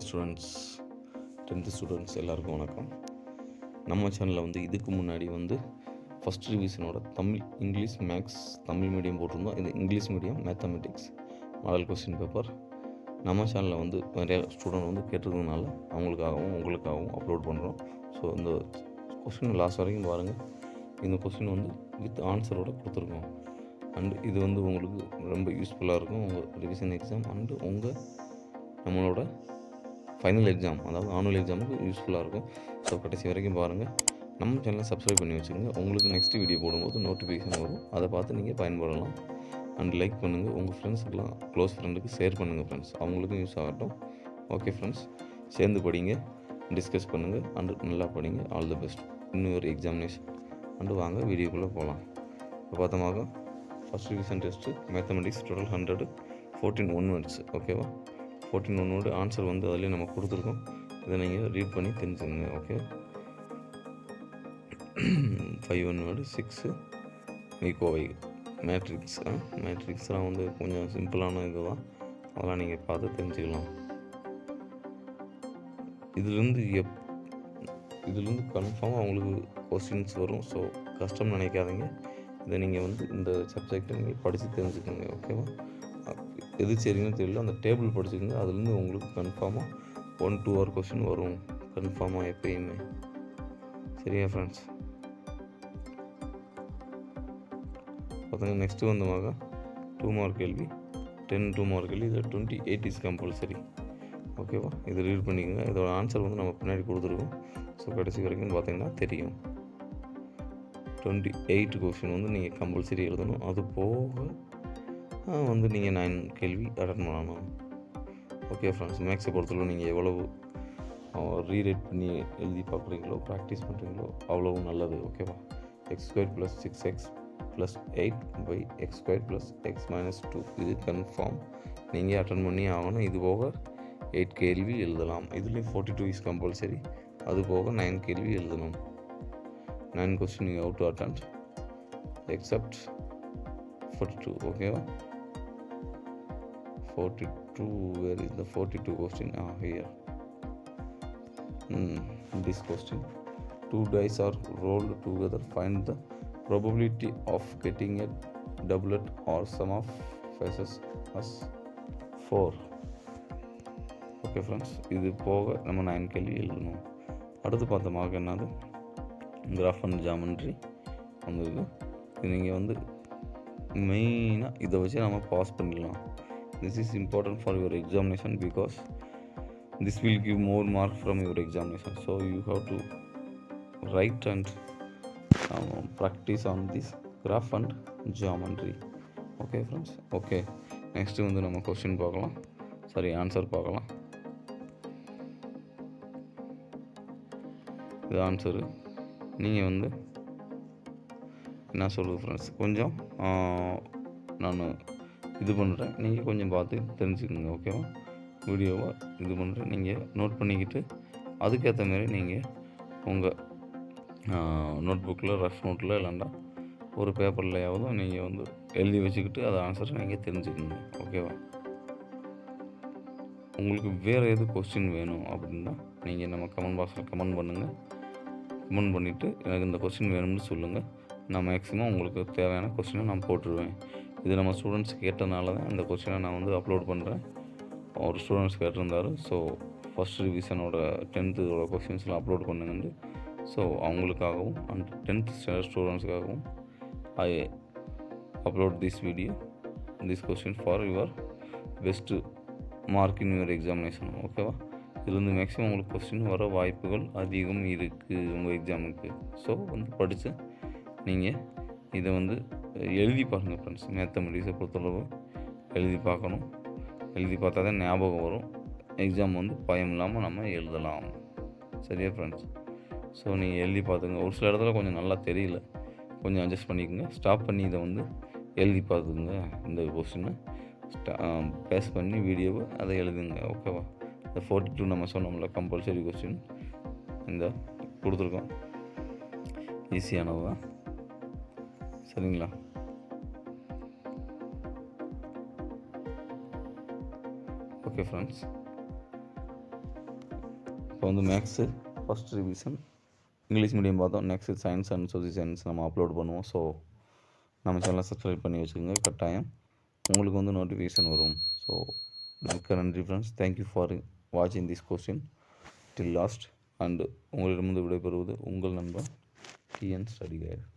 Students 10th students எல்லாருக்கும் வணக்கம். நம்ம சேனலில் வந்து இதுக்கு முன்னாடி வந்து ஃபஸ்ட் ரிவிஷனோட Tamil, English, maths, Tamil medium போட்டிருந்தோம். இது English medium mathematics model question paper நம்ம சேனலில் வந்து நிறைய ஸ்டூடெண்ட் வந்து கேட்டிருந்ததுனால அவங்களுக்காகவும் உங்களுக்காகவும் அப்லோட் பண்ணுறோம். ஸோ இந்த கொஸ்டின் லாஸ்ட் வரைக்கும் பாருங்கள். இந்த கொஸ்டின் வந்து வித் ஆன்சரோடு கொடுத்துருக்கோம். அண்டு இது வந்து உங்களுக்கு ரொம்ப யூஸ்ஃபுல்லாக இருக்கும் உங்கள் ரிவிஷன் எக்ஸாம் அண்டு நம்மளோட ஃபைனல் எக்ஸாம், அதாவது ஆனுவல் எக்ஸாமுக்கு யூஸ்ஃபுல்லாக இருக்கும். ஸோ கடைசி வரைக்கும் பாருங்கள். நம்ம சேனலை சப்ஸ்கிரைப் பண்ணி வச்சுக்கோங்க. உங்களுக்கு நெக்ஸ்ட் வீடியோ போடும்போது நோட்டிஃபிகேஷன் வரும். அதை பார்த்து நீங்கள் பயன்படலாம். அண்ட் லைக் பண்ணுங்கள். உங்கள் ஃப்ரெண்ட்ஸுக்கெலாம் க்ளோஸ் ஃப்ரெண்டுக்கு ஷேர் பண்ணுங்கள் ஃப்ரெண்ட்ஸ். அவங்களுக்கும் யூஸ் ஆகட்டும். ஓகே ஃப்ரெண்ட்ஸ், சேர்ந்து படிங்க, டிஸ்கஸ் பண்ணுங்கள் அண்டு நல்லா படிங்க. All the best. இன்னும் ஒரு எக்ஸாமினேஷன் அண்டு வாங்க வீடியோக்குள்ளே போகலாம். இப்போ பார்த்தோமாக first revision test mathematics total 100 14 1 words. ஓகேவா? 14 1 வேர்டு ஆன்சர் வந்து அதிலே நம்ம கொடுத்துருக்கோம். இதை நீங்கள் ரீட் பண்ணி தெரிஞ்சுக்கோங்க. ஓகே, 5 1 வேர்டு 6 மீகோவை மேட்ரிக்ஸ்லாம் வந்து கொஞ்சம் சிம்பிளான இது தான். அதெல்லாம் நீங்கள் பார்த்து தெரிஞ்சுக்கலாம். இதுலேருந்து கன்ஃபார்மாக அவங்களுக்கு கொஸ்டின்ஸ் வரும். ஸோ கஷ்டம் நினைக்காதீங்க. இதை நீங்கள் வந்து இந்த சப்ஜெக்டை நீங்கள் படித்து தெரிஞ்சுக்கோங்க. ஓகேவா? எது சரின்னு தெரியல, அந்த டேபிள் படிச்சுக்கோங்க. அதுலேருந்து உங்களுக்கு கன்ஃபார்மாக 1-2 hour கொஸ்டின் வரும் கன்ஃபார்மாக எப்பயுமே. சரியா ஃப்ரெண்ட்ஸ்? பார்த்துங்க. நெக்ஸ்ட்டு வந்தமாக 2 mark கேள்வி, 10 2 mark கேள்வி. இதில் 28 இஸ் கம்பல்சரி. ஓகேவா? இதை ரீட் பண்ணிக்கோங்க. இதோட ஆன்சர் வந்து நம்ம பின்னாடி கொடுத்துருக்கோம். ஸோ கடைசி வரைக்கும் பார்த்தீங்கன்னா தெரியும். 28 கொஸ்டின் வந்து நீங்கள் கம்பல்சரி எழுதணும். அது போக வந்து நீங்கள் 9 கேள்வி அட்டன் பண்ணணும். ஓகே ஃப்ரெண்ட்ஸ், மேக்ஸை பொறுத்தவரை நீங்கள் எவ்வளவு ரீரைட் பண்ணி எழுதி பார்க்குறீங்களோ, ப்ராக்டிஸ் பண்ணுறீங்களோ அவ்வளவு நல்லது. ஓகேவா? x² + 6x + 8/x² + x - 2 இது கன்ஃபார்ம் நீங்கள் அட்டன் பண்ணி ஆகணும். இது போக 8 கேள்வி எழுதலாம். இதுலேயும் 42 இஸ் கம்பல்சரி. அது போக 9 கேள்வி எழுதணும். 9 question you have to attend except 42. ஓகேவா? 42, where is the 42 question? Here. This question. 2 dice are rolled together. Find the probability of getting a doublet or sum of faces as 4. Okay friends, இது போக நம்ம 9 கேள்வி எழுதணும். அடுத்து பார்த்தோமாக என்னது, graph and geometry வந்தது. இது நீங்கள் வந்து மெயினாக இதை வச்சு நம்ம பாஸ் பண்ணிடலாம். This is important for your examination because this will give more mark from your examination. So you have to write and practice on this graph and geometry. Okay friends? Okay, next வந்து நம்ம question பார்க்கலாம். சரி, answer பார்க்கலாம். இது answer. நீங்கள் வந்து என்ன சொல்கிறது ஃப்ரெண்ட்ஸ், கொஞ்சம் நான் இது பண்ணுறேன், நீங்கள் கொஞ்சம் பார்த்து தெரிஞ்சுக்கோங்க. ஓகேவா? வீடியோவை இது பண்ணுறேன், நீங்கள் நோட் பண்ணிக்கிட்டு அதுக்கேற்ற மாரி நீங்கள் உங்கள் நோட் புக்கில், ரஃப் நோட்டில் இல்லைண்டா ஒரு பேப்பர்லையாவது நீங்கள் வந்து எழுதி வச்சுக்கிட்டு அதை ஆன்சரை நீங்கள் தெரிஞ்சுக்கோங்க. ஓகேவா? உங்களுக்கு வேறு எது கொஸ்டின் வேணும் அப்படின்னா நீங்கள் நம்ம கமெண்ட் பாக்ஸில் கமெண்ட் பண்ணுங்கள். கமெண்ட் பண்ணிவிட்டு எனக்கு இந்த கொஸ்டின் வேணும்னு சொல்லுங்கள். நான் மேக்ஸிமம் உங்களுக்கு தேவையான கொஸ்டினை நான் போட்டுருவேன். இது நம்ம ஸ்டூடெண்ட்ஸ் கேட்டனால தான் இந்த கொஸ்டினை நான் வந்து அப்லோட் பண்ணுறேன். ஒரு ஸ்டூடெண்ட்ஸ் கேட்டிருந்தார். ஸோ ஃபஸ்ட் ரிவிஷனோட 10th கொஸ்டின்ஸ்லாம் அப்லோட் பண்ணுங்கன்னு. ஸோ அவங்களுக்காகவும் அண்ட் 10th ஸ்டாண்டர்ட் ஸ்டூடெண்ட்ஸுக்காகவும் I upload this video, this question for your best mark in your examination. ஓகேவா? இதுலேருந்து மேக்ஸிமம் உங்களுக்கு கொஸ்டின் வர வாய்ப்புகள் அதிகம் இருக்குது உங்கள் எக்ஸாமுக்கு. ஸோ வந்து படித்து நீங்கள் இதை வந்து எழுதி பாருங்கள் ஃப்ரெண்ட்ஸ். மேத்தமெட்டிக்ஸை பொறுத்தளவு எழுதி பார்க்கணும். எழுதி பார்த்தா தான் ஞாபகம் வரும். எக்ஸாம் வந்து பயம் இல்லாமல் நம்ம எழுதலாம். சரியா ஃப்ரெண்ட்ஸ்? ஸோ நீங்கள் எழுதி பார்த்துங்க. ஒரு சில இடத்துல கொஞ்சம் நல்லா தெரியல, கொஞ்சம் அட்ஜஸ்ட் பண்ணிக்கோங்க. ஸ்டாப் பண்ணி இதை வந்து எழுதி பார்த்துக்குங்க. இந்த கொஸ்டினை பேஸ் பண்ணி வீடியோவை அதை எழுதுங்க. ஓகேவா? இந்த 42 நம்ம சொன்னோம்ல கம்பல்சரி கொஸ்டின் இந்த கொடுத்துருக்கோம். ஈஸியானது தான். சரிங்களா? ஓகே ஃப்ரெண்ட்ஸ், இப்போ வந்து maths first revision English medium பார்த்தோம். Next science and social science நம்ம அப்லோட் பண்ணுவோம். ஸோ நம்ம சேனலை சப்ஸ்கிரைப் பண்ணி வச்சுக்கோங்க. கட்டாயம் உங்களுக்கு வந்து நோட்டிஃபிகேஷன் வரும். ஸோ மிக்க நன்றி ஃப்ரெண்ட்ஸ். தேங்க்யூ ஃபார் வாட்சிங் this question till last. And உங்களிடமிருந்து விடைபெறுவது உங்கள் நண்பன் டிஎன் ஸ்டடி கைடு.